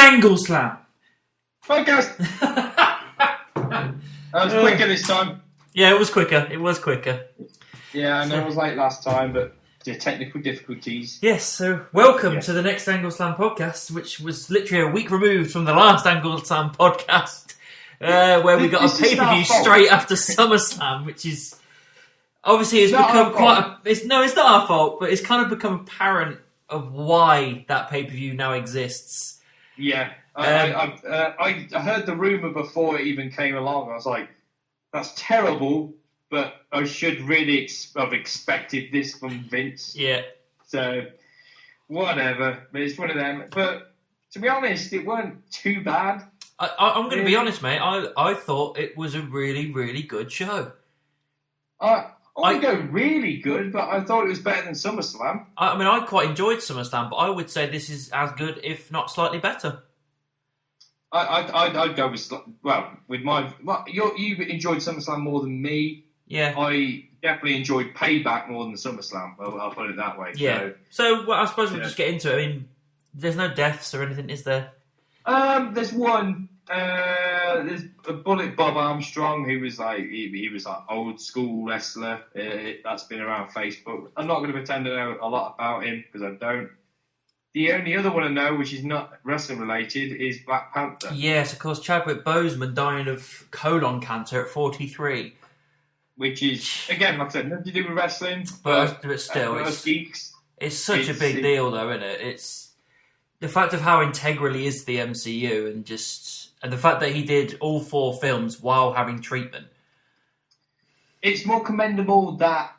Angle Slam podcast. That was quicker this time. Yeah, it was quicker. Yeah, I know it was late last time, but the technical difficulties. Yes, so welcome to the next Angle Slam podcast, which was literally a week removed from the last Angle Slam podcast, where we got a pay-per-view straight after SummerSlam, which is obviously it's become it's not our fault, but it's kind of become apparent of why that pay-per-view now exists. Yeah, I heard the rumor before it even came along. I was like, that's terrible. But I should really have expected this from Vince. Yeah. So, whatever. But it's one of them. But, to be honest, it weren't too bad. I'm going to be honest, mate. I thought it was a really, really good show. I wouldn't go really good, but I thought it was better than SummerSlam. I mean, I quite enjoyed SummerSlam, but I would say this is as good, if not slightly better. I'd go with... Well, with my... You enjoyed SummerSlam more than me. Yeah. I definitely enjoyed Payback more than SummerSlam. I'll put it that way. Yeah. So I suppose we'll just get into it. I mean, there's no deaths or anything, is there? There's one. There's a Bullet Bob Armstrong, who was like he was like old school wrestler. That's been around Facebook. I'm not going to pretend to know a lot about him because I don't. The only other one I know, which is not wrestling related, is Black Panther. Yes, of course. Chadwick Boseman dying of colon cancer at 43. Which is, again, like I said, nothing to do with wrestling. But still, it's such a big deal, though, isn't it? It's the fact of how integral he is to the MCU, and the fact that he did all 4 films while having treatment. It's more commendable that,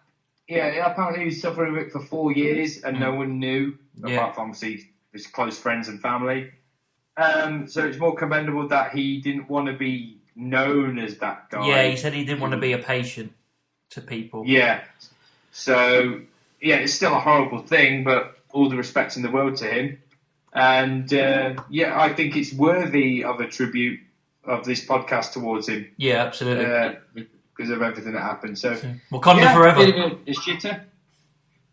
apparently he was suffering with it for 4 years, and no one knew, apart from obviously his close friends and family. So it's more commendable that he didn't want to be known as that guy. Yeah, he said he didn't want to be a patient to people. Yeah. So, it's still a horrible thing, but all the respect in the world to him. And, I think it's worthy of a tribute of this podcast towards him. Yeah, absolutely. Because of everything that happened. So Wakanda forever. Bit of a shitter.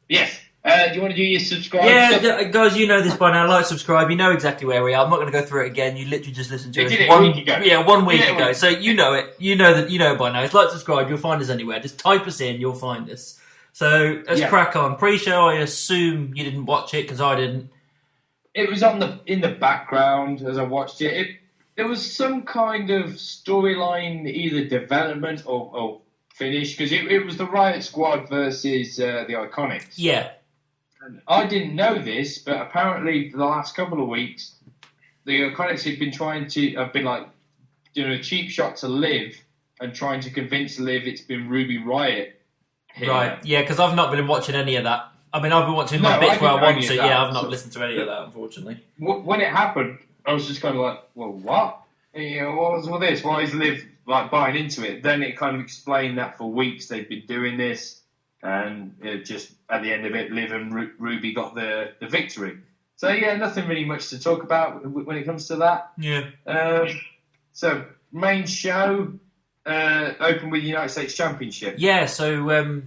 Yes. Do you want to do your subscribe? Yeah, guys, you know this by now. Like, subscribe. You know exactly where we are. I'm not going to go through it again. You literally just listened to it 1 week ago. Yeah, 1 week ago. So you know it. You know it by now. It's like, subscribe. You'll find us anywhere. Just type us in. You'll find us. So let's crack on. Pre-show. I assume you didn't watch it because I didn't. It was in the background as I watched it. There was some kind of storyline, either development or finish, because it was the Riot Squad versus the Iconics. Yeah. I didn't know this, but apparently for the last couple of weeks, the Iconics have been like doing a cheap shot to Liv and trying to convince Liv it's been Ruby Riot. Here. Right, yeah, because I've not been watching any of that. I mean, I've been watching my bits where I want to. Yeah, I've not listened to any of that, unfortunately. When it happened, I was just kind of like, well, what? What was all this? Why is Liv like buying into it? Then it kind of explained that for weeks they've been doing this. And just at the end of it, Liv and Ruby got the victory. So, nothing really much to talk about when it comes to that. Yeah. So, main show, open with the United States Championship. Yeah, so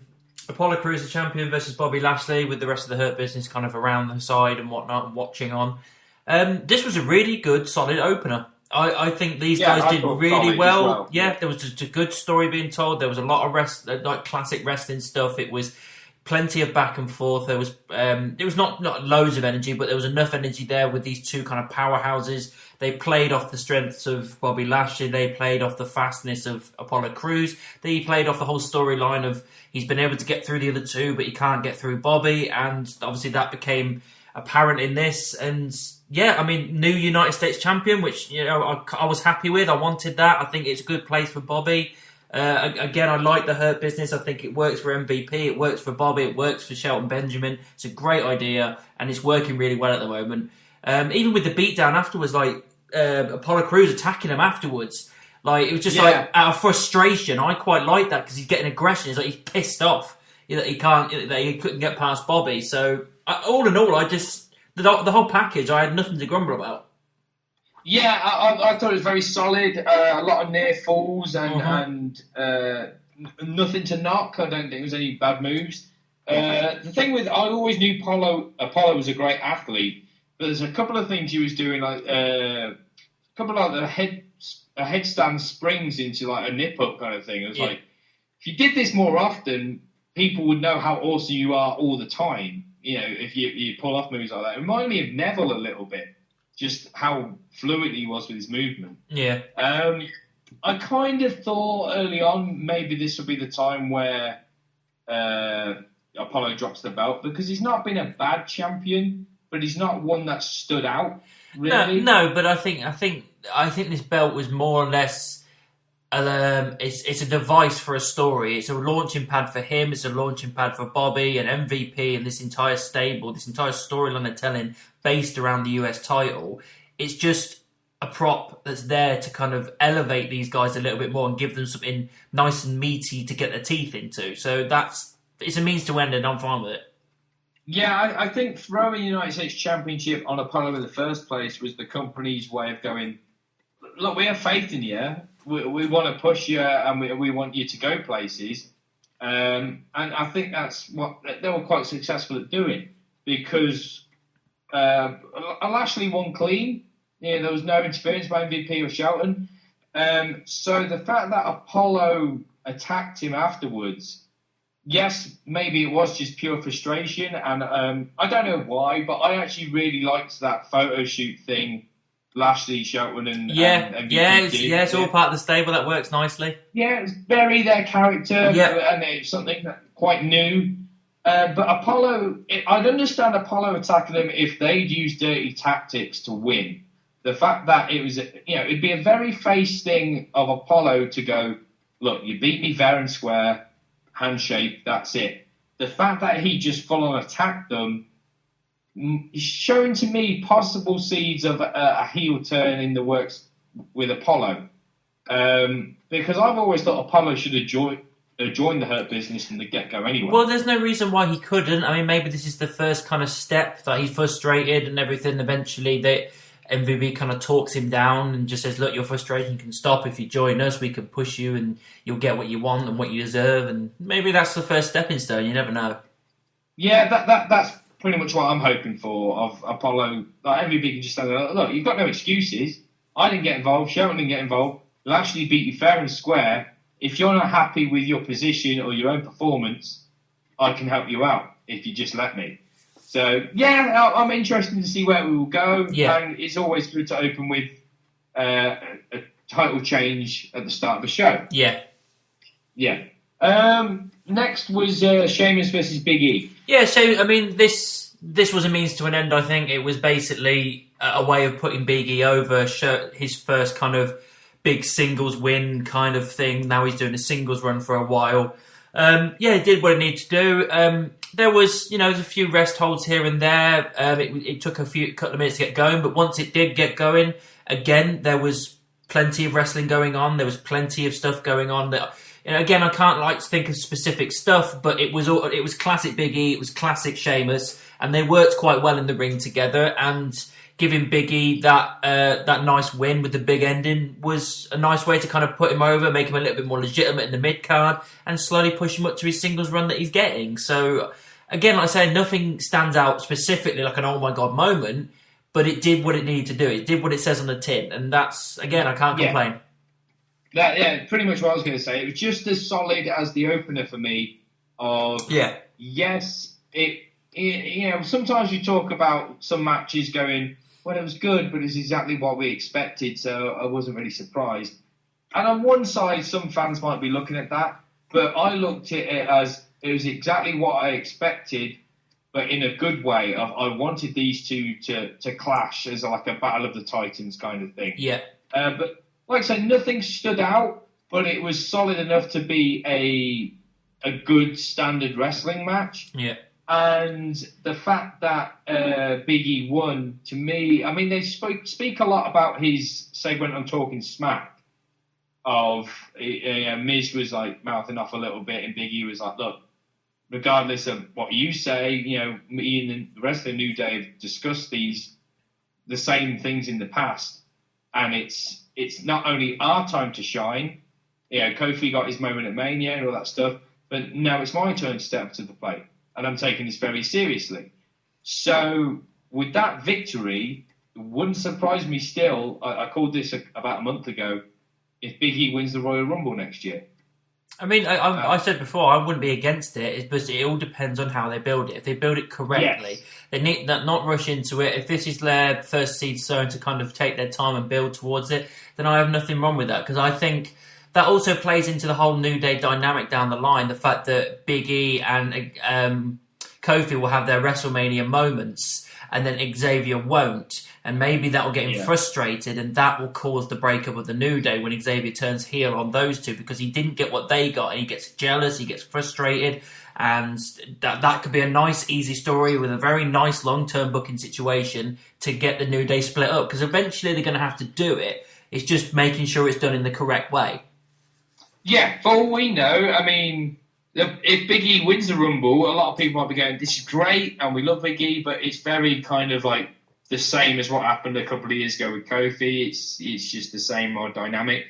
Apollo Crews, the champion, versus Bobby Lashley, with the rest of the Hurt Business kind of around the side and whatnot and watching on. This was a really good, solid opener. I think these guys did really well. Yeah, there was just a good story being told. There was a lot of like classic wrestling stuff. It was plenty of back and forth. There was not loads of energy, but there was enough energy there with these two kind of powerhouses. They played off the strengths of Bobby Lashley. They played off the fastness of Apollo Crews. They played off the whole storyline of he's been able to get through the other two, but he can't get through Bobby. And obviously that became apparent in this. And yeah, I mean, new United States champion, which I was happy with. I wanted that. I think it's a good place for Bobby. Again, I like the Hurt Business. I think it works for MVP. It works for Bobby. It works for Shelton Benjamin. It's a great idea, and it's working really well at the moment. Even with the beatdown afterwards, like Apollo Crews attacking him afterwards, like it was just like out of frustration. I quite like that because he's getting aggression. He's like he's pissed off that he couldn't get past Bobby. So all in all, the whole package, I had nothing to grumble about. Yeah, I thought it was very solid. A lot of near falls and nothing to knock. I don't think there was any bad moves. The thing with, I always knew Apollo was a great athlete, But there's a couple of things he was doing, like a couple of like a headstand springs into like a nip up kind of thing. It was like, if you did this more often, people would know how awesome you are all the time. If you pull off moves like that. It reminded me of Neville a little bit, just how fluid he was with his movement. Yeah. I kind of thought early on maybe this would be the time where Apollo drops the belt, because he's not been a bad champion, but he's not one that stood out. Really. No, but I think this belt was more or less. It's a device for a story. It's a launching pad for him. It's a launching pad for Bobby and MVP and this entire stable, this entire storyline they're telling based around the US title. It's just a prop that's there to kind of elevate these guys a little bit more and give them something nice and meaty to get their teeth into. So it's a means to end, and I'm fine with it. Yeah, I think throwing the United States Championship on Apollo in the first place was the company's way of going, look, we have faith in you. We want to push you, and we want you to go places. And I think that's what they were quite successful at doing, because Lashley won clean. There was no interference by MVP or Shelton. So the fact that Apollo attacked him afterwards, yes, maybe it was just pure frustration, and I don't know why, but I actually really liked that photo shoot thing. Lashley, Shelton, and it's all part of the stable. That works nicely. Yeah, it's very their character, and it's something quite new. But Apollo, I'd understand Apollo attacking them if they'd used dirty tactics to win. The fact that it was, it'd be a very face thing of Apollo to go, look, you beat me fair and square, handshake, that's it. The fact that he just full on attacked them, showing to me possible seeds of a heel turn in the works with Apollo. Because I've always thought Apollo should have joined the Hurt Business from the get-go anyway. Well, there's no reason why he couldn't. I mean, maybe this is the first kind of step that he's frustrated and everything. Eventually, MVP kind of talks him down and just says, look, your frustration can stop if you join us. We can push you and you'll get what you want and what you deserve. And maybe that's the first stepping stone. You never know. Yeah, that's pretty much what I'm hoping for of Apollo. Like, MVP can just say, look, you've got no excuses. I didn't get involved. Shelton didn't get involved. We'll actually beat you fair and square. If you're not happy with your position or your own performance, I can help you out if you just let me. So, yeah, I'm interested to see where we will go. Yeah. And it's always good to open with a title change at the start of the show. Yeah. Yeah. Next was Sheamus versus Big E. Yeah, so, I mean, this was a means to an end, I think. It was basically a way of putting Big E over, his first kind of big singles win kind of thing. Now he's doing a singles run for a while. It did what it needed to do. There was, a few rest holds here and there. It took a couple of minutes to get going, but once it did get going, again, there was plenty of wrestling going on. There was plenty of stuff going on. Again, I can't think of specific stuff, but it was classic Big E, it was classic Sheamus, and they worked quite well in the ring together. And giving Big E that nice win with the big ending was a nice way to kind of put him over, make him a little bit more legitimate in the mid card, and slowly push him up to his singles run that he's getting. So again, like I say, nothing stands out specifically like an oh my god moment, but it did what it needed to do. It did what it says on the tin, and that's, again, I can't complain. Pretty much what I was going to say. It was just as solid as the opener for me. Yes, sometimes you talk about some matches going, well, it was good, but it's exactly what we expected, so I wasn't really surprised. And on one side, some fans might be looking at that, but I looked at it as it was exactly what I expected, but in a good way. I wanted these two to clash as like a Battle of the Titans kind of thing. Yeah. But like I said, nothing stood out, but it was solid enough to be a good standard wrestling match. Yeah. And the fact that Big E won, to me, I mean, they speak a lot about his segment on Talking Smack of Miz was like mouthing off a little bit, and Big E was like, look, regardless of what you say, me and the rest of the New Day have discussed the same things in the past, and it's not only our time to shine. Kofi got his moment at Mania and all that stuff, but now it's my turn to step up to the plate. And I'm taking this very seriously. So with that victory, it wouldn't surprise me still. I called this about a month ago. If Big E wins the Royal Rumble next year. I mean, I said before, I wouldn't be against it, but it all depends on how they build it. If they build it correctly, they need not rush into it. If this is their first seed sown to kind of take their time and build towards it, then I have nothing wrong with that, because I think that also plays into the whole New Day dynamic down the line. The fact that Big E and Kofi will have their WrestleMania moments, and then Xavier won't. And maybe that will get him frustrated, and that will cause the breakup of the New Day when Xavier turns heel on those two, because he didn't get what they got, and he gets jealous, he gets frustrated, and that could be a nice, easy story with a very nice long-term booking situation to get the New Day split up, because eventually they're going to have to do it. It's just making sure it's done in the correct way. Yeah, for all we know, I mean, if Big E wins the Rumble, a lot of people might be going, this is great, and we love Big E, but it's very kind of like the same as what happened a couple of years ago with Kofi. It's just the same old dynamic.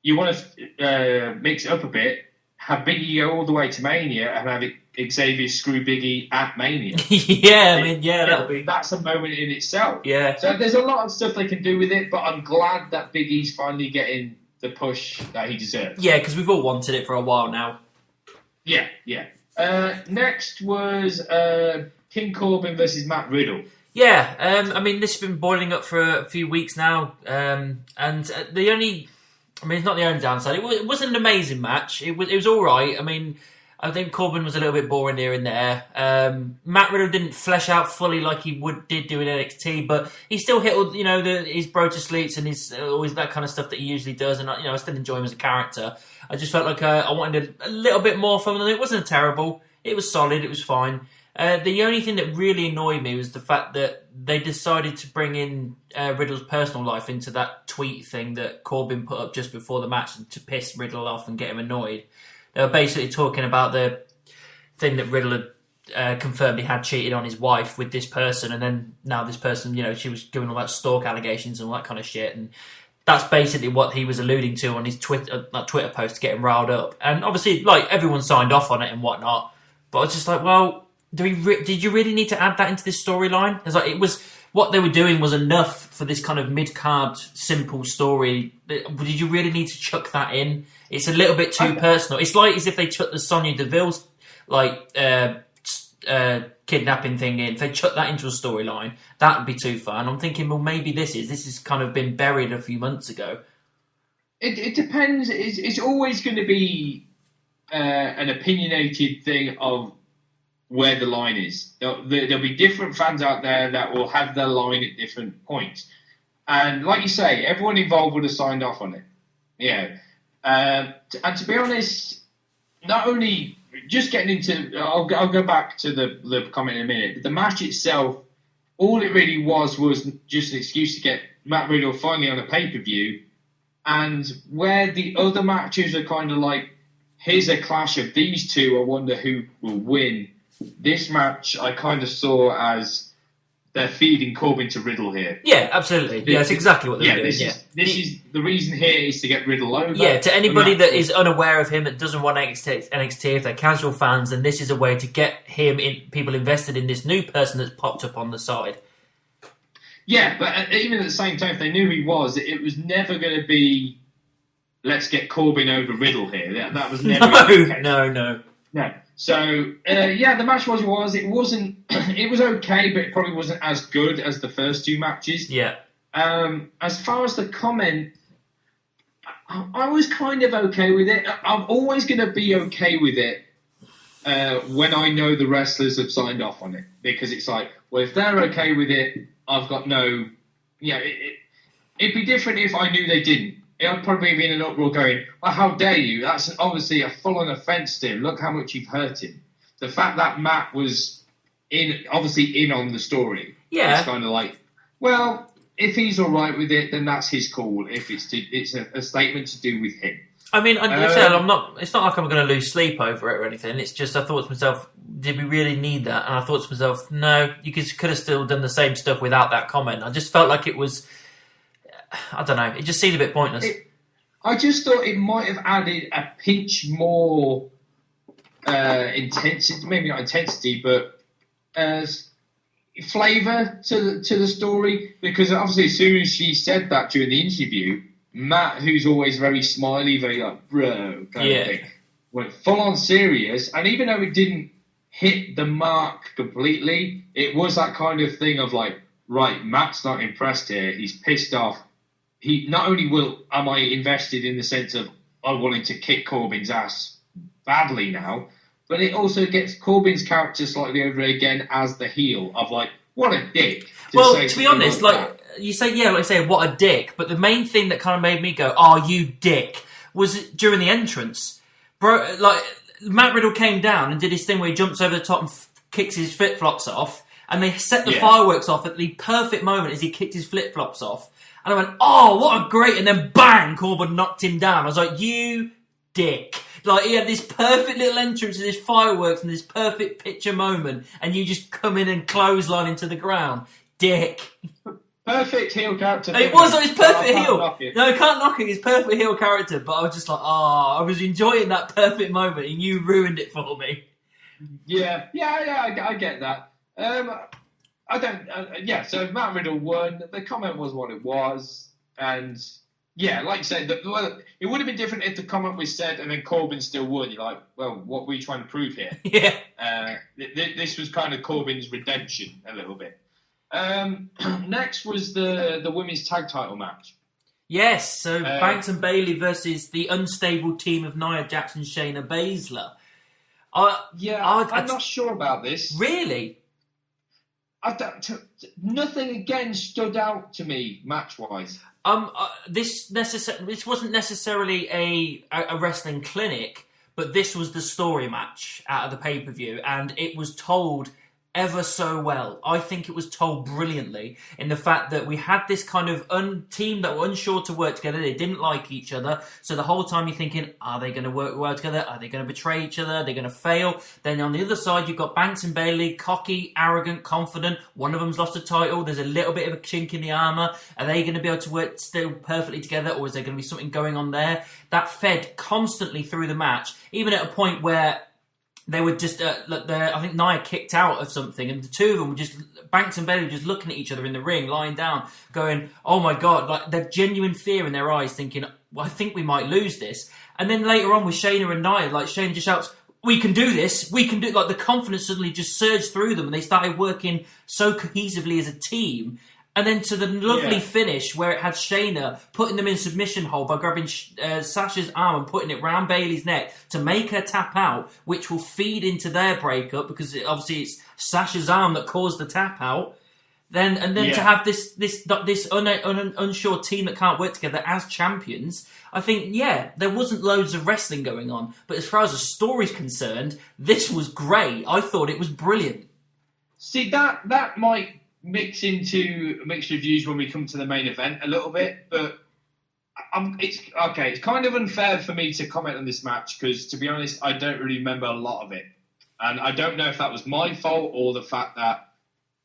You want to mix it up a bit, have Big E go all the way to Mania, and have Xavier screw Big E at Mania. That's a moment in itself. Yeah. So there's a lot of stuff they can do with it, but I'm glad that Big E's finally getting the push that he deserves. Yeah, because we've all wanted it for a while now. Yeah. Next was King Corbin versus Matt Riddle. Yeah, I mean, this has been boiling up for a few weeks now, and the only, I mean, it's not the only downside. It wasn't an amazing match. It was all right. I mean, I think Corbin was a little bit boring here and there. Matt Riddle didn't flesh out fully like he did do in NXT, but he still hit, his bro to sleeps and his always that kind of stuff that he usually does, and I still enjoy him as a character. I just felt like I wanted a little bit more from him. It wasn't terrible. It was solid. It was fine. The only thing that really annoyed me was the fact that they decided to bring in Riddle's personal life into that tweet thing that Corbin put up just before the match to piss Riddle off and get him annoyed. They were basically talking about the thing that Riddle had confirmed he had cheated on his wife with this person, and then now this person, she was giving all that stalk allegations and all that kind of shit, and that's basically what he was alluding to on his Twitter post to get him riled up. And obviously, like, everyone signed off on it and whatnot, but I was just like, well, did you really need to add that into this storyline? It was what they were doing was enough for this kind of mid-card simple story. Did you really need to chuck that in? It's a little bit too personal. It's like as if they chucked the Sonya Deville's kidnapping thing in. If they chucked that into a storyline, that would be too fun. I'm thinking, well, maybe this has kind of been buried a few months ago. It depends. It's always going to be an opinionated thing of where the line is. There'll be different fans out there that will have their line at different points. And like you say, everyone involved would have signed off on it. Yeah. And to be honest, not only just getting into, I'll go back to the comment in a minute, but the match itself, all it really was just an excuse to get Matt Riddle finally on a pay-per-view. And where the other matches are kind of like, here's a clash of these two, I wonder who will win. This match I kind of saw as they're feeding Corbin to Riddle here. Yeah, absolutely. That's exactly what they're doing. This is the reason here is to get Riddle over. Yeah, to anybody that is unaware of him, that doesn't want NXT, if they're casual fans, then this is a way to get people invested in this new person that's popped up on the side. Yeah, but even at the same time, if they knew who he was, it was never going to be, let's get Corbin over Riddle here. That was never No. So, the match was what it was. It wasn't, it was okay, but it probably wasn't as good as the first two matches. Yeah. As far as the comment, I was kind of okay with it. I'm always going to be okay with it when I know the wrestlers have signed off on it. Because it's like, well, if they're okay with it, I've got no... it'd be different if I knew they didn't. I'd probably be in an uproar going, well, how dare you? That's obviously a full-on offence to him. Look how much you've hurt him. The fact that Matt was obviously in on the story. Yeah. It's kind of like, well, if he's all right with it, then that's his call. If it's a statement to do with him. I mean, I'm not. It's not like I'm going to lose sleep over it or anything. It's just I thought to myself, did we really need that? And I thought to myself, no, you could have still done the same stuff without that comment. I just felt like it was... I don't know. It just seemed a bit pointless. I just thought it might have added a pinch more intensity. Maybe not intensity, but flavour to the story, because obviously as soon as she said that during the interview, Matt, who's always very smiley, very like bro kind of thing, went full on serious, and even though it didn't hit the mark completely, it was that kind of thing of like, right, Matt's not impressed here, he's pissed off. He not only am I invested in the sense of I'm willing to kick Corbin's ass badly now, but it also gets Corbin's character slightly over again as the heel of like, what a dick. To be honest, like you say, what a dick. But the main thing that kind of made me go, "Oh, you dick," was during the entrance, bro. Like Matt Riddle came down and did his thing where he jumps over the top and kicks his flip flops off, and they set the fireworks off at the perfect moment as he kicked his flip flops off. And I went, "Oh, what a great!" And then bang, Corbin knocked him down. I was like, "You dick." Like, he had this perfect little entrance and this fireworks and this perfect picture moment, and you just come in and clothesline into the ground. Dick. Perfect heel character. It was perfect heel. No, I can't knock it. It's perfect heel character, but I was just like, I was enjoying that perfect moment, and you ruined it for me. Yeah, I get that. So Matt Riddle won. The comment was what it was, and yeah, like you said, it would have been different if the comment was said and then Corbin still won. You're like, well, what were you trying to prove here? Yeah. This was kind of Corbin's redemption a little bit. Next was the women's tag title match. Yes, so Banks and Bayley versus the unstable team of Nia Jax and Shayna Baszler. I'm not sure about this. Really? Nothing again stood out to me match-wise. This wasn't necessarily a wrestling clinic, but this was the story match out of the pay-per-view, and it was told ever so well. I think it was told brilliantly in the fact that we had this kind of team that were unsure to work together. They didn't like each other. So the whole time you're thinking, are they going to work well together? Are they going to betray each other? Are they going to fail? Then on the other side, you've got Banks and Bayley, cocky, arrogant, confident. One of them's lost a title. There's a little bit of a chink in the armour. Are they going to be able to work still perfectly together, or is there going to be something going on there? That fed constantly through the match, even at a point where they were just, I think Nia kicked out of something, and the two of them were just, Banks and Bayley were just looking at each other in the ring, lying down, going, oh my God, like, their genuine fear in their eyes, thinking, well, I think we might lose this. And then later on with Shayna and Nia, like, Shayna just shouts, we can do this, like, the confidence suddenly just surged through them, and they started working so cohesively as a team. And then to the lovely finish where it had Shayna putting them in submission hold by grabbing Sasha's arm and putting it round Bayley's neck to make her tap out, which will feed into their breakup because obviously it's Sasha's arm that caused the tap out. Then to have this unsure team that can't work together as champions, I think there wasn't loads of wrestling going on, but as far as the story's concerned, this was great. I thought it was brilliant. See, that might mix into mixed reviews when we come to the main event a little bit, but it's kind of unfair for me to comment on this match because, to be honest, I don't really remember a lot of it, and I don't know if that was my fault or the fact that,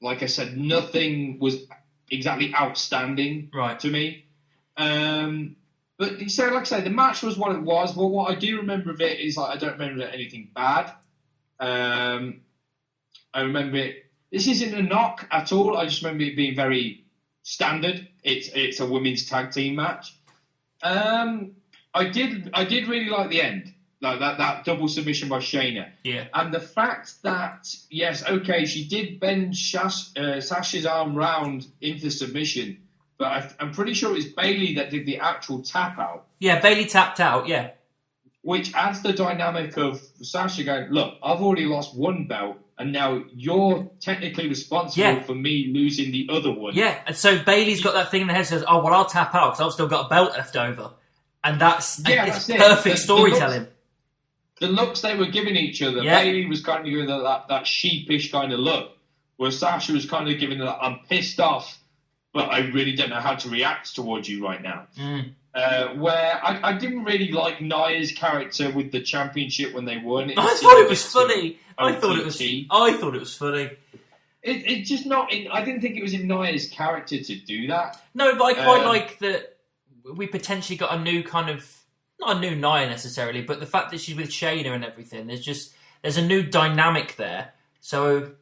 like I said, nothing was exactly outstanding to me. But so, like I say, the match was what it was. But what I do remember of it is I don't remember anything bad. I remember it. This isn't a knock at all. I just remember it being very standard. It's a women's tag team match. I did really like the end, like that double submission by Shayna. Yeah. And the fact that she did bend Sasha's arm round into submission, but I'm pretty sure it was Bayley that did the actual tap out. Yeah, Bayley tapped out. Yeah. Which adds the dynamic of Sasha going, look, I've already lost one belt. And now you're technically responsible for me losing the other one. Yeah, and so Bayley's got that thing in the head that says, oh, well, I'll tap out because I've still got a belt left over. And that's perfect storytelling. The looks they were giving each other, Bayley was kind of giving that sheepish kind of look, where Sasha was kind of giving that, I'm pissed off, but I really don't know how to react towards you right now. Where I didn't really like Nia's character with the championship when they won. I thought it was funny. I thought it was funny. It's just not in. I didn't think it was in Nia's character to do that. No, but I quite like that we potentially got a new kind of, not a new Nia necessarily, but the fact that she's with Shayna and everything. There's a new dynamic there. So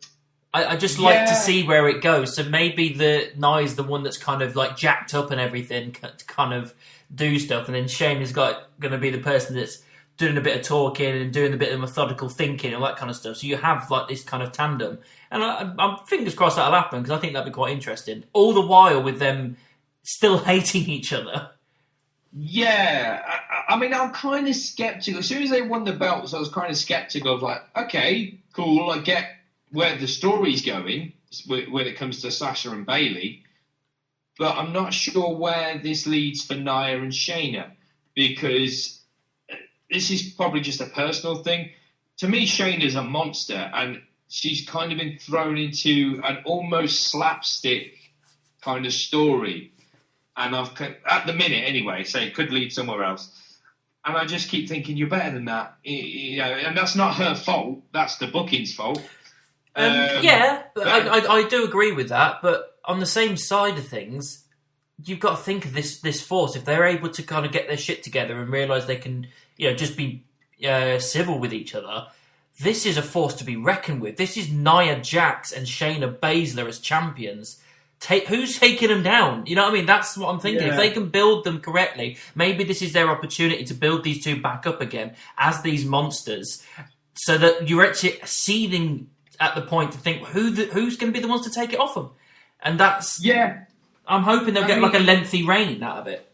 I just like to see where it goes. So maybe the Nia's the one that's kind of like jacked up and everything to kind of do stuff, and then Shane is going to be the person that's doing a bit of talking and doing a bit of methodical thinking and that kind of stuff. So you have like this kind of tandem, and I'm fingers crossed that'll happen because I think that'd be quite interesting. All the while with them still hating each other. Yeah, I mean, I'm kind of skeptical. As soon as they won the belts, I was kind of skeptical of like, okay, cool, I get where the story's going when it comes to Sasha and Bayley, but I'm not sure where this leads for Nia and Shayna, because this is probably just a personal thing. To me, Shayna's a monster, and she's kind of been thrown into an almost slapstick kind of story. And at the minute, anyway, so it could lead somewhere else. And I just keep thinking, you're better than that. You know, and that's not her fault. That's the booking's fault. I do agree with that. But on the same side of things, you've got to think of this force. If they're able to kind of get their shit together and realise they can, just be civil with each other, this is a force to be reckoned with. This is Nia Jax and Shayna Baszler as champions. Who's taking them down? You know what I mean? That's what I'm thinking. Yeah. If they can build them correctly, maybe this is their opportunity to build these two back up again as these monsters, so that you're actually seething at the point to think who's going to be the ones to take it off them. And that's I'm hoping they'll get like a lengthy reign out of it.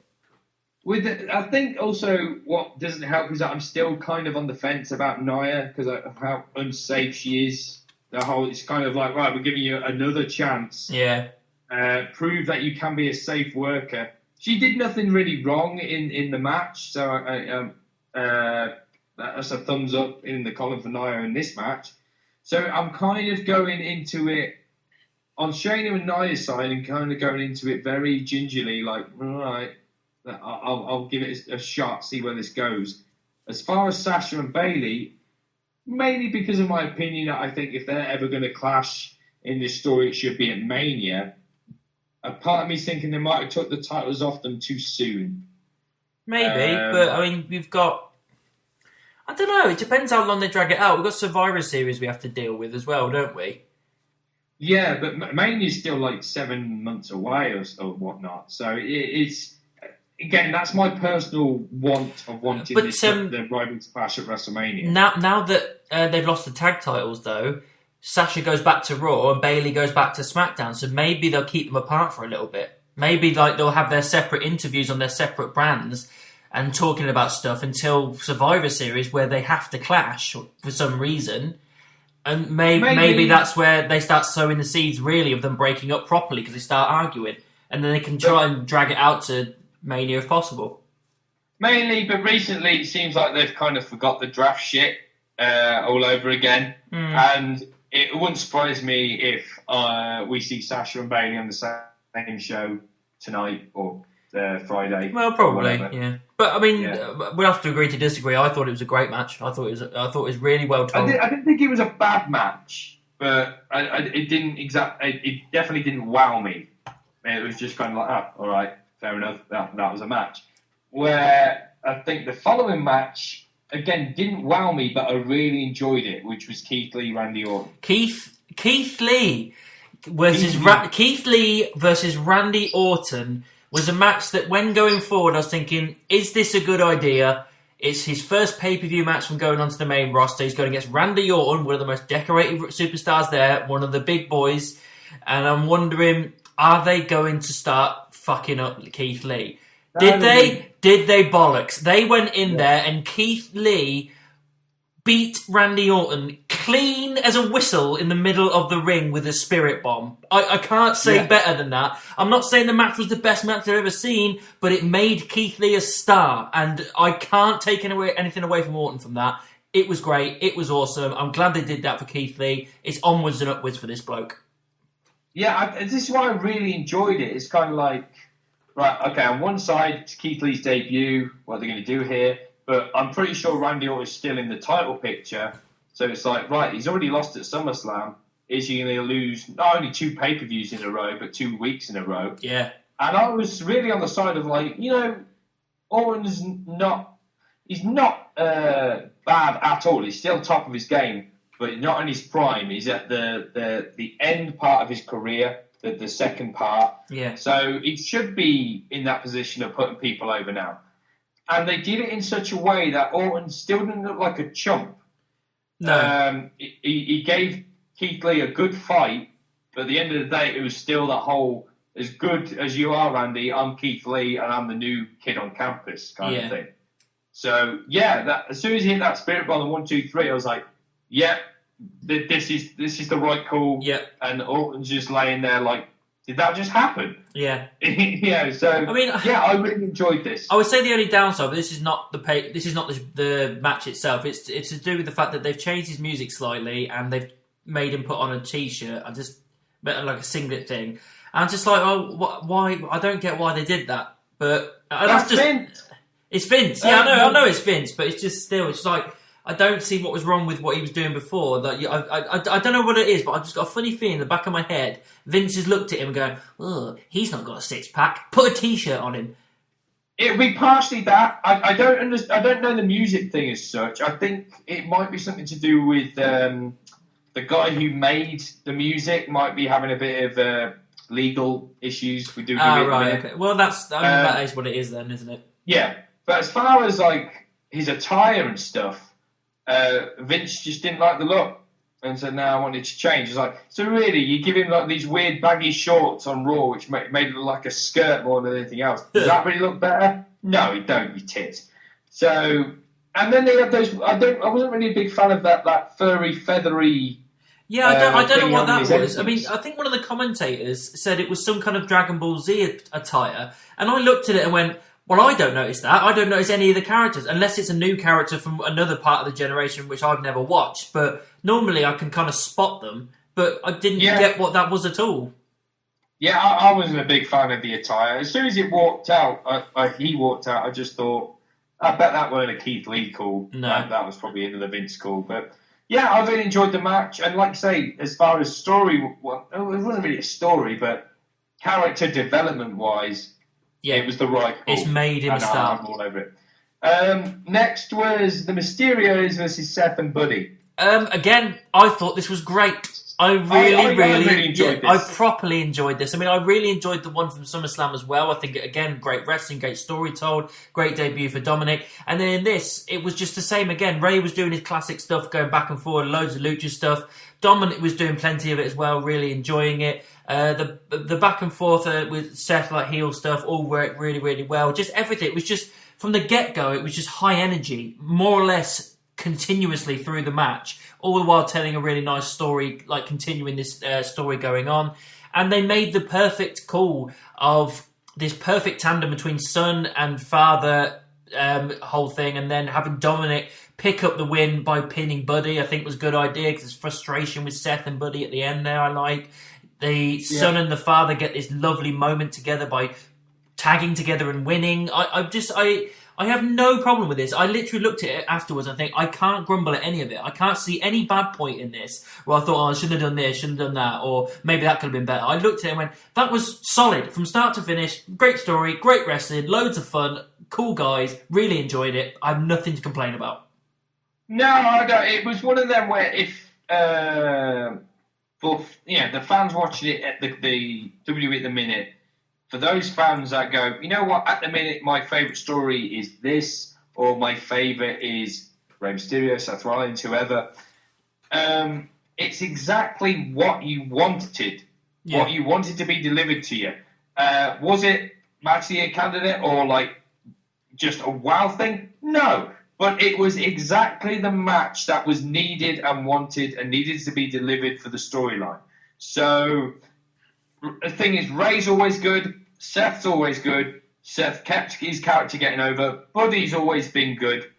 I think also what doesn't help is that I'm still kind of on the fence about Nia because of how unsafe she is. It's kind of like, right, we're giving you another chance. Yeah. Prove that you can be a safe worker. She did nothing really wrong in the match, so that's a thumbs up in the column for Nia in this match. So I'm kind of going into it on Shayna and Nia's side and kind of going into it very gingerly, like, all right, I'll give it a shot, see where this goes. As far as Sasha and Bayley, mainly because of my opinion, I think if they're ever going to clash in this story, it should be at Mania. A part of me thinking they might have took the titles off them too soon. Maybe, but I mean, we've got... I don't know, it depends how long they drag it out. We've got Survivor Series we have to deal with as well, don't we? Yeah, but Mania's still like 7 months away or whatnot. So it's... Again, that's my personal want of wanting the rivals clash at WrestleMania. Now that they've lost the tag titles, though, Sasha goes back to Raw and Bayley goes back to SmackDown, so maybe they'll keep them apart for a little bit. Maybe they'll have their separate interviews on their separate brands and talking about stuff until Survivor Series where they have to clash for some reason. And maybe that's where they start sowing the seeds, really, of them breaking up properly because they start arguing. And then they can try and drag it out to Mania if possible. Mainly, but recently it seems like they've kind of forgot the draft shit all over again. And it wouldn't surprise me if we see Sasha and Bayley on the same show tonight or Friday. Well, probably, yeah. But I mean, we'll have to agree to disagree. I thought it was a great match. I thought it was really well told. I didn't think it was a bad match, but it didn't it definitely didn't wow me. It was just kind of like, all right, fair enough. That was a match. Where I think the following match again didn't wow me, but I really enjoyed it, which was Keith Lee, Randy Orton. Keith Lee versus Randy Orton was a match that, when going forward, I was thinking, is this a good idea? It's his first pay-per-view match from going onto the main roster. He's going against Randy Orton, one of the most decorated superstars there, one of the big boys. And I'm wondering, are they going to start fucking up Keith Lee? Did they? Did they bollocks? They went in there and Keith Lee beat Randy Orton clean as a whistle in the middle of the ring with a spirit bomb. I can't say better than that. I'm not saying the match was the best match I've ever seen, but it made Keith Lee a star, and I can't take anything away from Orton from that. It was great. It was awesome. I'm glad they did that for Keith Lee. It's onwards and upwards for this bloke. Yeah, this is why I really enjoyed it. It's kind of like, right, okay, on one side, it's Keith Lee's debut. What are they going to do here? But I'm pretty sure Randy Orton is still in the title picture. So it's like, right, he's already lost at SummerSlam. Is he going to lose not only 2 pay-per-views in a row, but 2 weeks in a row? Yeah. And I was really on the side of like, Orton's he's not bad at all. He's still top of his game. but not in his prime. He's at the end part of his career, the second part. Yeah. So he should be in that position of putting people over now. And they did it in such a way that Orton still didn't look like a chump. No. He gave Keith Lee a good fight, but at the end of the day, it was still the whole, as good as you are, Randy, I'm Keith Lee and I'm the new kid on campus kind of thing. So, as soon as he hit that Spirit Bomb on 1, 2, 3, I was like, this is the right call. Yeah. And Orton's just laying there like, did that just happen? Yeah. So I mean, I really enjoyed this. I would say the only downside, but this is not the match itself. It's to do with the fact that they've changed his music slightly and they've made him put on a t-shirt and just like a singlet thing. And I'm just like, why? I don't get why they did that. But that's just Vince. It's Vince. Yeah, I know it's Vince, but it's just still, it's like, I don't see what was wrong with what he was doing before. That I don't know what it is, but I've just got a funny feeling in the back of my head. Vince has looked at him going, "Oh, he's not got a six-pack. Put a t-shirt on him." It'll be partially that. I don't understand. I don't know the music thing as such. I think it might be something to do with the guy who made the music might be having a bit of legal issues with WWE. Right. Okay. Well, that is what it is then, isn't it? Yeah, but as far as like his attire and stuff. Vince just didn't like the look and said, "No, I wanted to change." It's like, so really, you give him like these weird baggy shorts on Raw, which made it look like a skirt more than anything else. Does that really look better? No, it don't, you tits. So, and then they had those. I wasn't really a big fan of that furry, feathery. Yeah, I don't know what that was. I mean, I think one of the commentators said it was some kind of Dragon Ball Z attire, and I looked at it and went, well, I don't notice that. I don't notice any of the characters, unless it's a new character from another part of the generation which I've never watched. But normally I can kind of spot them, but I didn't get what that was at all. Yeah, I wasn't a big fan of the attire. As soon as it walked out, he walked out, I just thought, I bet that weren't a Keith Lee call. No. That was probably another Vince call. But yeah, I really enjoyed the match. And like I say, as far as story, well, it wasn't really a story, but character development-wise, it was the right call. It's made him start. I'm all over it. Next was the Mysterios versus Seth and Buddy. Again, I thought this was great. I really enjoyed this. I properly enjoyed this. I mean, I really enjoyed the one from SummerSlam as well. I think, again, great wrestling, great story told, great debut for Dominic. And then in this, it was just the same again. Ray was doing his classic stuff, going back and forward, loads of lucha stuff. Dominic was doing plenty of it as well, really enjoying it. The back and forth with Seth, like heel stuff, all worked really, really well. Just everything. It was just, from the get-go, it was just high energy, more or less continuously through the match, all the while telling a really nice story, like continuing this story going on. And they made the perfect call of this perfect tandem between son and father whole thing, and then having Dominic pick up the win by pinning Buddy, I think was a good idea, because there's frustration with Seth and Buddy at the end there, I like. The son and the father get this lovely moment together by tagging together and winning. I have no problem with this. I literally looked at it afterwards and I think, I can't grumble at any of it. I can't see any bad point in this where I thought, I shouldn't have done this, shouldn't have done that, or maybe that could have been better. I looked at it and went, that was solid from start to finish. Great story, great wrestling, loads of fun, cool guys, really enjoyed it. I have nothing to complain about. No, I don't. It was one of them where if the fans watching it at the WWE at the minute, for those fans that go, you know what, at the minute my favourite story is this, or my favourite is Rey Mysterio, Seth Rollins, whoever, it's exactly what you wanted, what you wanted to be delivered to you. Was it actually a candidate or like just a wow thing? No. But it was exactly the match that was needed and wanted and needed to be delivered for the storyline. So the thing is, Ray's always good, Seth's always good, Seth kept his character getting over, Buddy's always been good,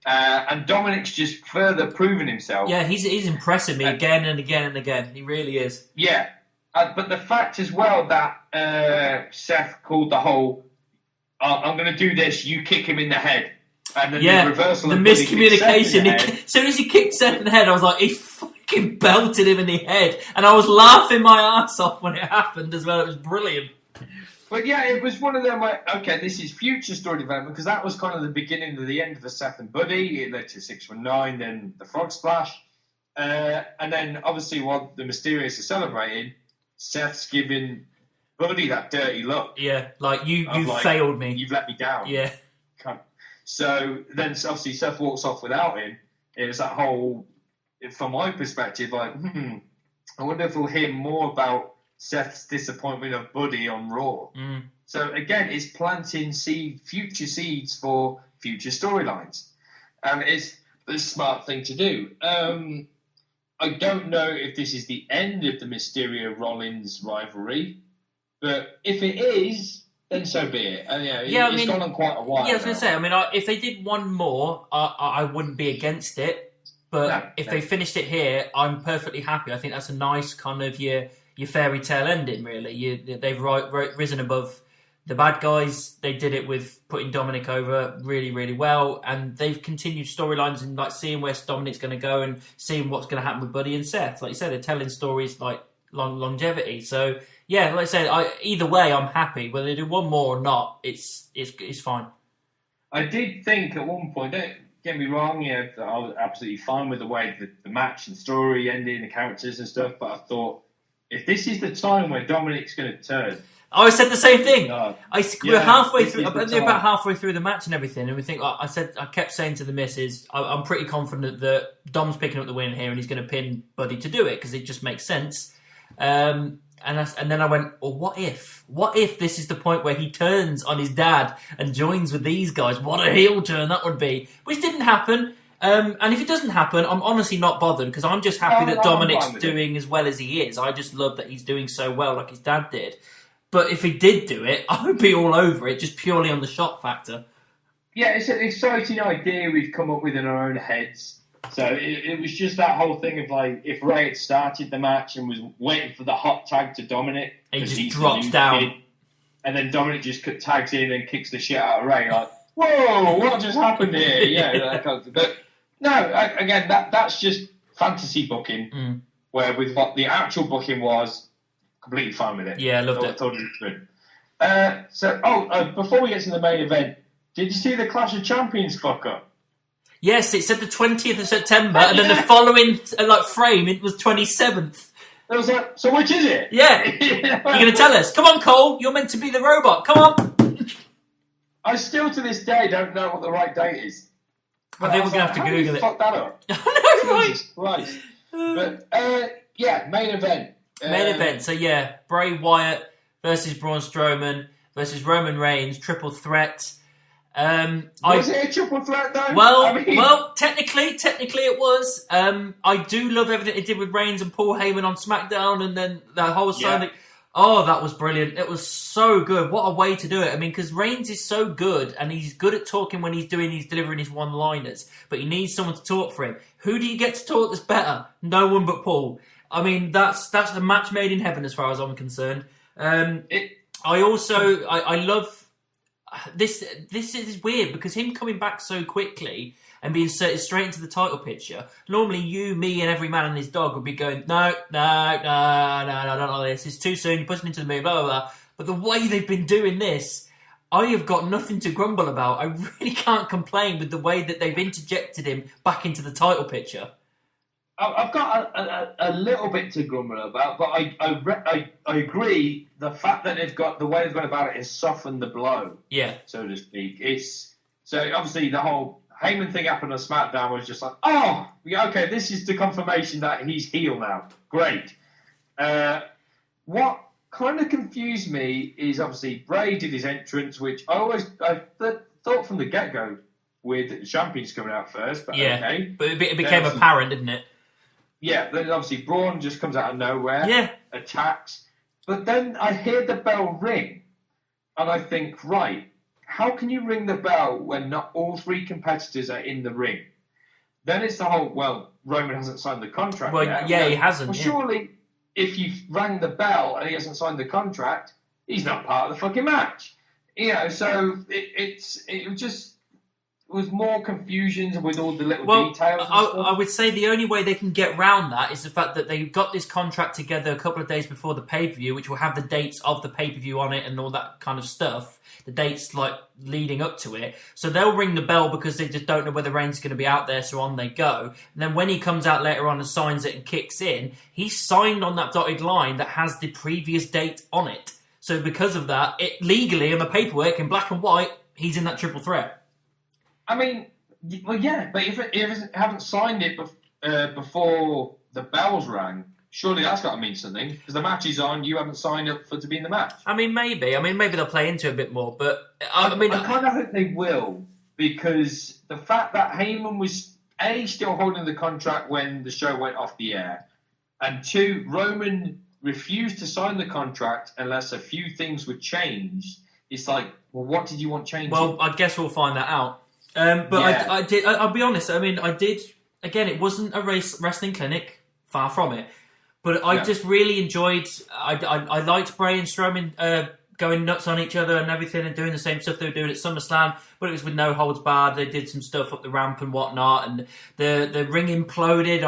and Dominic's just further proven himself. Yeah, he's impressing me again and again and again. He really is. Yeah, but the fact as well that Seth called the whole, I'm going to do this, you kick him in the head. And then the reversal, the miscommunication. As soon as he kicked Seth in the head, I was like, he fucking belted him in the head. And I was laughing my ass off when it happened as well. It was brilliant. But yeah, it was one of them where, okay, this is future story development, because that was kind of the beginning of the end of the Seth and Buddy. It led to 619, then the Frog Splash. And then, obviously, while the Mysterios are celebrating, Seth's giving Buddy that dirty look. Yeah, like, you failed me. You've let me down. Yeah. So then, obviously, Seth walks off without him. It was that whole, from my perspective, like, I wonder if we'll hear more about Seth's disappointment of Buddy on Raw. So, again, it's planting future seeds for future storylines. And it's the smart thing to do. I don't know if this is the end of the Mysterio-Rollins rivalry, but if it is, then so be it. And, it's gone on quite a while. Yeah, I was going to say, if they did one more, I wouldn't be against it. But if they finished it here, I'm perfectly happy. I think that's a nice kind of your fairy tale ending, really. They've risen above the bad guys. They did it with putting Dominic over really, really well, and they've continued storylines and like seeing where Dominic's going to go and seeing what's going to happen with Buddy and Seth. Like you said, they're telling stories like longevity. So yeah, like I said, either way, I'm happy. Whether they do one more or not, it's fine. I did think at one point, don't get me wrong, I was absolutely fine with the way the match and story ended, the characters and stuff. But I thought, if this is the time where Dominic's going to turn. I said the same thing. We're halfway through. They're about halfway through the match and everything, and we think. I kept saying to the missus, I'm pretty confident that Dom's picking up the win here, and he's going to pin Buddy to do it because it just makes sense. And then I went, well, what if? What if this is the point where he turns on his dad and joins with these guys? What a heel turn that would be! Which didn't happen. And if it doesn't happen, I'm honestly not bothered because I'm just happy that Dominic's doing as well as he is. I just love that he's doing so well, like his dad did. But if he did do it, I would be all over it, just purely on the shock factor. Yeah, it's an exciting idea we've come up with in our own heads. So it was just that whole thing of like, if Ray had started the match and was waiting for the hot tag to Dominic. And he just drops down. And then Dominic just tags in and kicks the shit out of Ray. Like, whoa, what just happened here? Yeah, but no, again, that's just fantasy booking, where with what the actual booking was, completely fine with it. Yeah, I loved it. Thought it was good. Before we get to the main event, did you see the Clash of Champions fuck up? Yes, it said the 20th of September, and then the following frame, it was 27th. I was like, so which is it? Yeah. You're going to tell us. Come on, Cole. You're meant to be the robot. Come on. I still, to this day, don't know what the right date is. I think we're going to have to Google it. Fuck that up. I know, right? Jesus Christ. But, main event. Main event. So, yeah, Bray Wyatt versus Braun Strowman versus Roman Reigns, triple threat. Was it a triple threat, though? Well, technically it was. I do love everything it did with Reigns and Paul Heyman on SmackDown, and then that whole side. Oh, that was brilliant. It was so good. What a way to do it. I mean, because Reigns is so good, and he's good at talking when he's delivering his one-liners, but he needs someone to talk for him. Who do you get to talk that's better? No one but Paul. I mean, that's the match made in heaven as far as I'm concerned. I love this. This is weird because him coming back so quickly and being inserted straight into the title picture. Normally, you, me, and every man and his dog would be going, no, I don't like this. It's too soon. You're pushing into the move, blah blah blah. But the way they've been doing this, I have got nothing to grumble about. I really can't complain with the way that they've interjected him back into the title picture. I've got a little bit to grumble about, but I agree. The fact that the way they've gone about it has softened the blow, so to speak. So obviously the whole Heyman thing happened on SmackDown was just like, oh, yeah, okay, this is the confirmation that he's heel now. Great. What kind of confused me is obviously Bray did his entrance, which I thought from the get-go with the champions coming out first, but okay. But it became apparent, didn't it? Yeah, then obviously Braun just comes out of nowhere, attacks. But then I hear the bell ring, and I think, right, how can you ring the bell when not all three competitors are in the ring? Then it's the whole, well, Roman hasn't signed the contract yet. Yeah, he hasn't. Well, surely, if you've rang the bell and he hasn't signed the contract, he's not part of the fucking match. So it just... was more confusions with all the little details. I would say the only way they can get round that is the fact that they got this contract together a couple of days before the pay-per-view, which will have the dates of the pay-per-view on it and all that kind of stuff. The dates like leading up to it. So they'll ring the bell because they just don't know whether Reigns is going to be out there, so on they go. And then when he comes out later on and signs it and kicks in, he's signed on that dotted line that has the previous date on it. So because of that, it legally on the paperwork in black and white, he's in that triple threat. I mean, well, yeah, but if you haven't signed it before the bells rang, surely that's got to mean something. Because the match is on, you haven't signed up to be in the match. I mean, maybe they'll play into it a bit more, but I kind of hope they will, because the fact that Heyman was still holding the contract when the show went off the air, and 2, Roman refused to sign the contract unless a few things were changed. It's like, well, what did you want changed? Well, I guess we'll find that out. But yeah. I'll be honest, I mean, I did, again, it wasn't a wrestling clinic, far from it, but I just really enjoyed, I liked Bray and Strowman going nuts on each other and everything and doing the same stuff they were doing at SummerSlam, but it was with no holds barred. They did some stuff up the ramp and whatnot, and the ring imploded.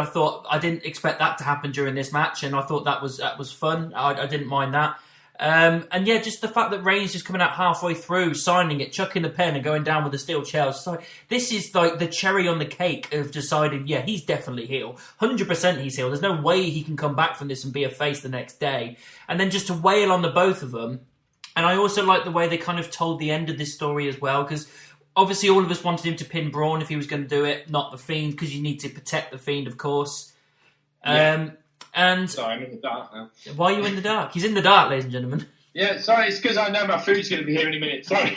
I didn't expect that to happen during this match, and I thought that was fun. I didn't mind that. And yeah, just the fact that Reigns just coming out halfway through, signing it, chucking the pen and going down with the steel chair. So this is like the cherry on the cake of deciding, yeah, he's definitely heel. 100% he's heel. There's no way he can come back from this and be a face the next day. And then just to wail on the both of them. And I also like the way they kind of told the end of this story as well, because obviously all of us wanted him to pin Braun if he was going to do it, not the Fiend, because you need to protect the Fiend, of course. Yeah. And sorry, I'm in the dark now. Why are you in the dark? He's in the dark, ladies and gentlemen. Yeah, sorry, it's because I know my food's going to be here in a minute. Sorry.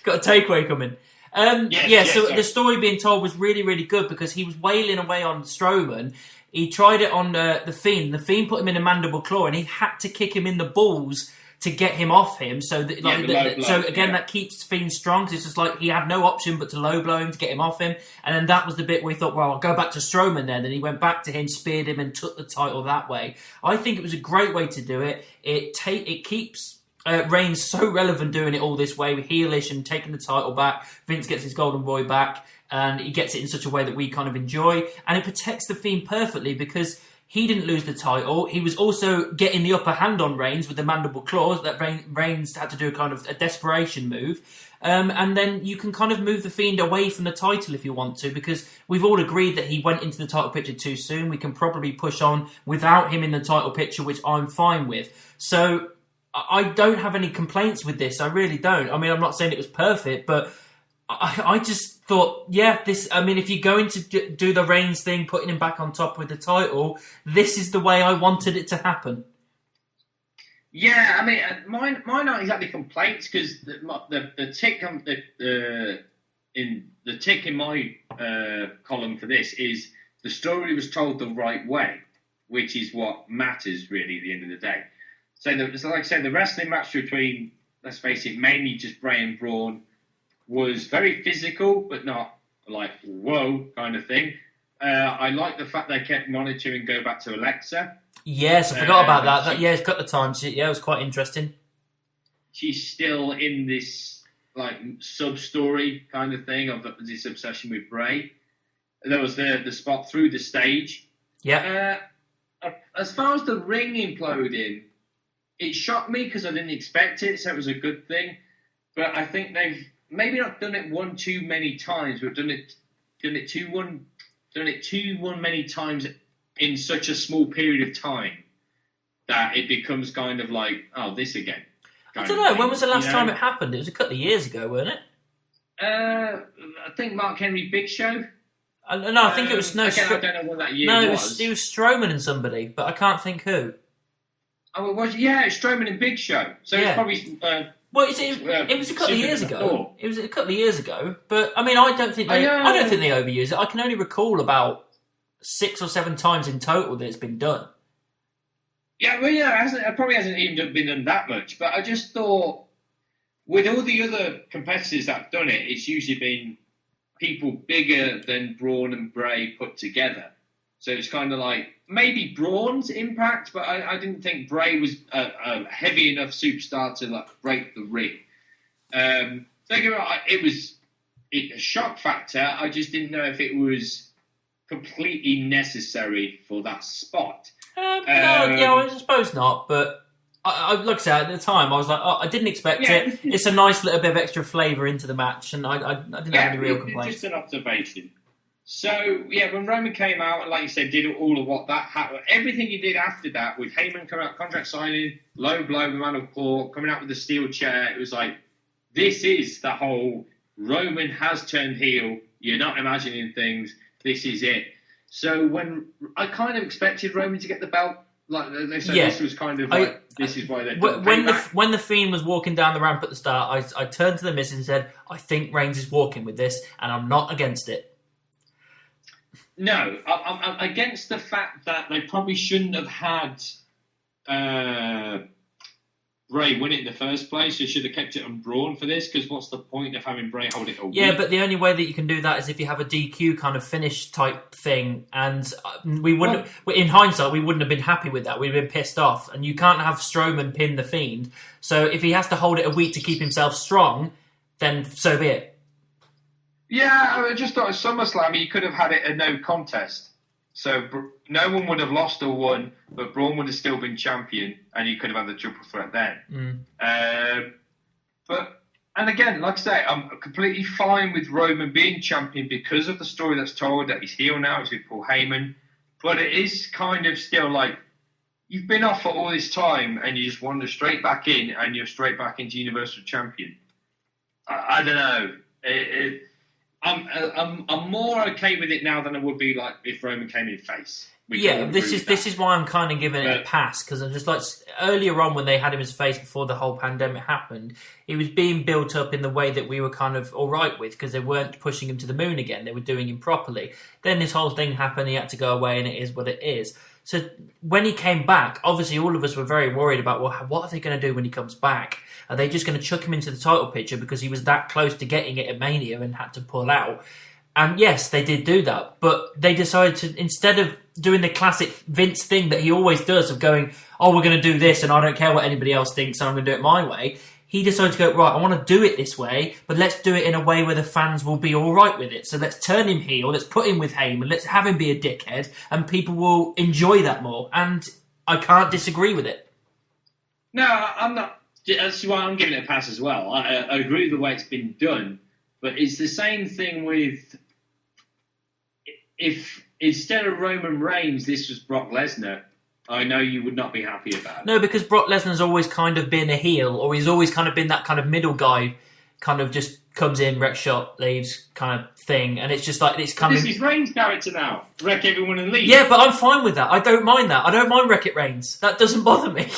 Got a takeaway coming. So the story being told was really, really good because he was wailing away on Strowman. He tried it on the Fiend. The Fiend put him in a mandible claw and he had to kick him in the balls to get him off him. So that keeps Fiend strong. Because it's just like he had no option but to low blow him to get him off him. And then that was the bit where he thought, well, I'll go back to Strowman then. Then he went back to him, speared him, and took the title that way. I think it was a great way to do it. It keeps Reigns so relevant doing it all this way, heelish and taking the title back. Vince gets his golden boy back, and he gets it in such a way that we kind of enjoy. And it protects the Fiend perfectly because he didn't lose the title. He was also getting the upper hand on Reigns with the mandible claws that Reigns had to do kind of a desperation move. And then you can kind of move the Fiend away from the title if you want to, because we've all agreed that he went into the title picture too soon. We can probably push on without him in the title picture, which I'm fine with. So I don't have any complaints with this. I really don't. I mean, I'm not saying it was perfect, but I just thought, if you're going to do the Reigns thing, putting him back on top with the title, this is the way I wanted it to happen. Yeah, I mean, mine aren't exactly complaints because the tick in my column for this is the story was told the right way, which is what matters really at the end of the day. So, like I said, the wrestling match between, let's face it, mainly just Bray and Braun was very physical, but not like, whoa, kind of thing. I like the fact they kept monitoring go back to Alexa. Yes, I forgot about that. Yeah, a couple of times. Yeah, it was quite interesting. She's still in this like sub-story kind of thing of this obsession with Bray. There was the spot through the stage. Yeah. As far as the ring imploding, it shocked me because I didn't expect it, so it was a good thing. But I think they've maybe not done it one too many times, but done it too many times in such a small period of time that it becomes kind of like, oh, this again. I don't know. When was the last time it happened? It was a couple of years ago, wasn't it? I think Mark Henry Big Show. No, I think it was... I don't know what that year was. It was Strowman and somebody, but I can't think who. Oh, it was? Yeah, Strowman and Big Show. So it's probably... it was a couple of years ago. It was a couple of years ago, but I mean, I don't think they overuse it. I can only recall about 6 or 7 times in total that it's been done. Yeah, well, it probably hasn't even been done that much. But I just thought, with all the other competitors that have done it, it's usually been people bigger than Braun and Bray put together. So it's kind of like maybe Braun's impact, but I didn't think Bray was a heavy enough superstar to like break the ring. It a shock factor. I just didn't know if it was completely necessary for that spot. No, I suppose not. But I like I said, at the time, I was like, I didn't expect it. It's a nice little bit of extra flavour into the match, and I didn't have any real complaints. Just an observation. So, when Roman came out and, like you said, did all of what that happened, everything he did after that, with Heyman coming out, contract signing, low blow, the man of court, coming out with the steel chair, it was like, this is the whole Roman has turned heel, you're not imagining things, this is it. So when I kind of expected Roman to get the belt, like they said, this was kind of like, this is why they're doing when the Fiend was walking down the ramp at the start, I turned to the missus and said, I think Reigns is walking with this, and I'm not against it. No, I'm against the fact that they probably shouldn't have had Bray win it in the first place. They should have kept it on Braun for this, because what's the point of having Bray hold it a week? Yeah, but the only way that you can do that is if you have a DQ kind of finish type thing, and we wouldn't. In hindsight, we wouldn't have been happy with that. We'd have been pissed off, and you can't have Strowman pin the Fiend. So if he has to hold it a week to keep himself strong, then so be it. Yeah, I just thought at SummerSlam he could have had it a no contest. So no one would have lost or won, but Braun would have still been champion, and you could have had the triple threat then. And again, like I say, I'm completely fine with Roman being champion because of the story that's told, that he's heel now, he's with Paul Heyman. But it is kind of still like, you've been off for all this time, and you just wander straight back in, and you're straight back into Universal Champion. I don't know. I'm more okay with it now than I would be like if Roman came in face. This is why I'm kind of giving it a pass, because I'm just like, earlier on when they had him as face before the whole pandemic happened, it was being built up in the way that we were kind of all right with, because they weren't pushing him to the moon again. They were doing him properly. Then this whole thing happened, he had to go away, and it is what it is. So when he came back, obviously all of us were very worried about, well, what are they going to do when he comes back? Are they just going to chuck him into the title picture because he was that close to getting it at Mania and had to pull out? And yes, they did do that, but they decided to, instead of doing the classic Vince thing that he always does of going, oh, we're going to do this and I don't care what anybody else thinks and I'm going to do it my way, he decided to go, right, I want to do it this way, but let's do it in a way where the fans will be all right with it. So let's turn him heel, let's put him with Heyman, let's have him be a dickhead, and people will enjoy that more. And I can't disagree with it. No, I'm not. That's why I'm giving it a pass as well. I agree with the way it's been done, but it's the same thing with if instead of Roman Reigns, this was Brock Lesnar, I know you would not be happy about it. No, because Brock Lesnar's always kind of been a heel, or he's always kind of been that kind of middle guy, kind of just comes in, wrecks shop, leaves kind of thing, and it's just like it's kind of... This is Reigns' character now. Wreck everyone and leave. Yeah, but I'm fine with that. I don't mind that. I don't mind Wreck-It Reigns. That doesn't bother me.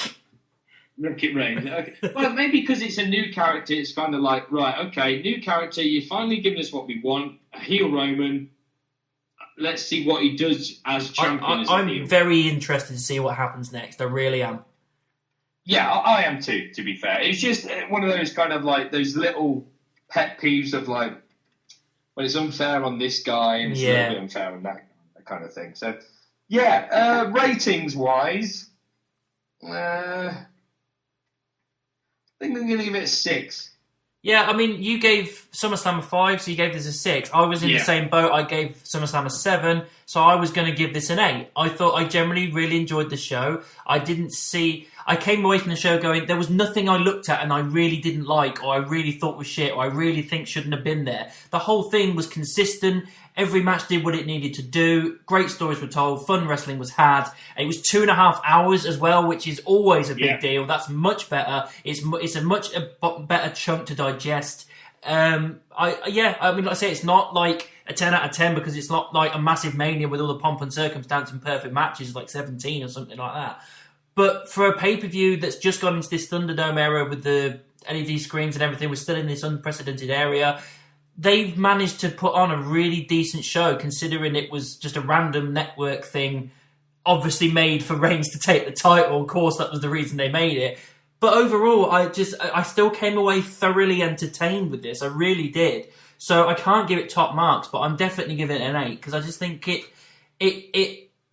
Wreck-It Reigns. Okay. Well, maybe because it's a new character, it's kind of like, right, okay, new character, you're finally giving us what we want, a heel Roman. Let's see what he does as champion. I'm very interested to see what happens next. I really am. Yeah, I am too, to be fair. It's just one of those kind of like, those little pet peeves of like, when it's unfair on this guy and it's a little bit unfair on that kind of thing. So, yeah, ratings-wise, I think I'm going to give it a 6. Yeah, I mean, you gave SummerSlam a 5, so you gave this a 6. I was in the same boat. I gave SummerSlam a 7, so I was going to give this an 8. I thought I generally really enjoyed the show. I came away from the show going, there was nothing I looked at and I really didn't like, or I really thought was shit, or I really think shouldn't have been there. The whole thing was consistent. Every match did what it needed to do. Great stories were told. Fun wrestling was had. It was 2.5 hours as well, which is always a big deal. That's much better. It's a much better chunk to digest. I mean, like I say, it's not like a 10 out of 10 because it's not like a massive Mania with all the pomp and circumstance and perfect matches like 17 or something like that. But for a pay-per-view that's just gone into this Thunderdome era with the LED screens and everything, we're still in this unprecedented area. They've managed to put on a really decent show, considering it was just a random network thing, obviously made for Reigns to take the title. Of course, that was the reason they made it. But overall, I still came away thoroughly entertained with this. I really did. So I can't give it top marks, but I'm definitely giving it an 8 because I just think it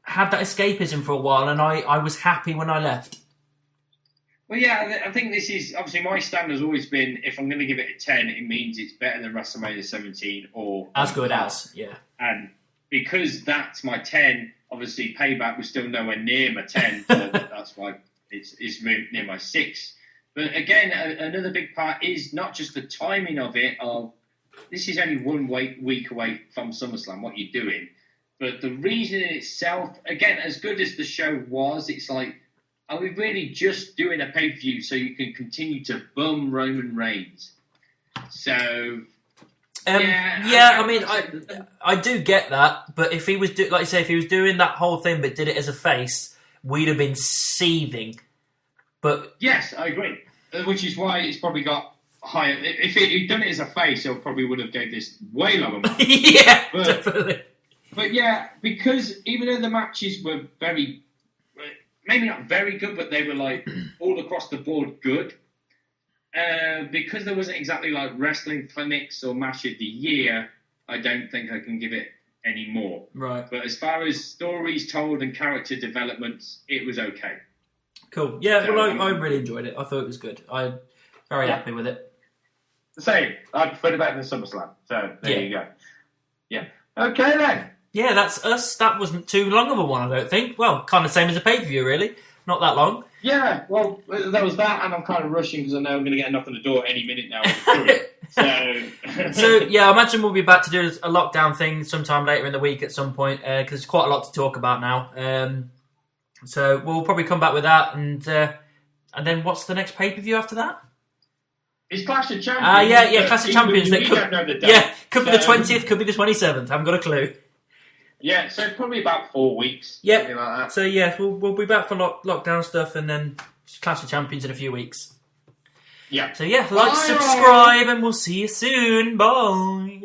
had that escapism for a while, and I was happy when I left. Well, yeah, I think this is obviously my stand has always been if I'm going to give it a 10, it means it's better than WrestleMania 17 or as good as, yeah. And because that's my 10, obviously Payback was still nowhere near my 10, so that's why it's near my 6. But again, another big part is not just the timing of it. Of this is only 1 week away from SummerSlam. What you're doing, but the reason in itself, again, as good as the show was, it's like, are we really just doing a pay-per-view so you can continue to bum Roman Reigns? So, I mean, I do get that, but if he was, like you say, if he was doing that whole thing but did it as a face, we'd have been seething. But yes, I agree. Which is why it's probably got higher. If he'd done it as a face, he probably would have gave this way lower mark. Yeah, definitely. But yeah, because even though the matches were very, maybe not very good, but they were like all across the board good. Because there wasn't exactly like wrestling clinics or match of the year, I don't think I can give it any more. Right. But as far as stories told and character developments, it was okay. Cool. Yeah, so, well, I really enjoyed it. I thought it was good. I'm very happy with it. The same. I preferred it better than SummerSlam. So there you go. Yeah. Okay then. Yeah, that's us. That wasn't too long of a one, I don't think. Well, kind of same as a pay-per-view, really. Not that long. Yeah, well, there was that, and I'm kind of rushing because I know I'm going to get a knock on the door any minute now. So, yeah, I imagine we'll be back to do a lockdown thing sometime later in the week at some point, because there's quite a lot to talk about now. So we'll probably come back with that, and then what's the next pay-per-view after that? It's Clash of Champions. Yeah, Clash of Champions. We don't know the date. Yeah, could be the 20th, could be the 27th. I haven't got a clue. Yeah, so probably about 4 weeks. Yeah. Something like that. So yeah, we'll be back for lockdown stuff, and then Clash of Champions in a few weeks. Yeah. So yeah, like, subscribe, and we'll see you soon. Bye.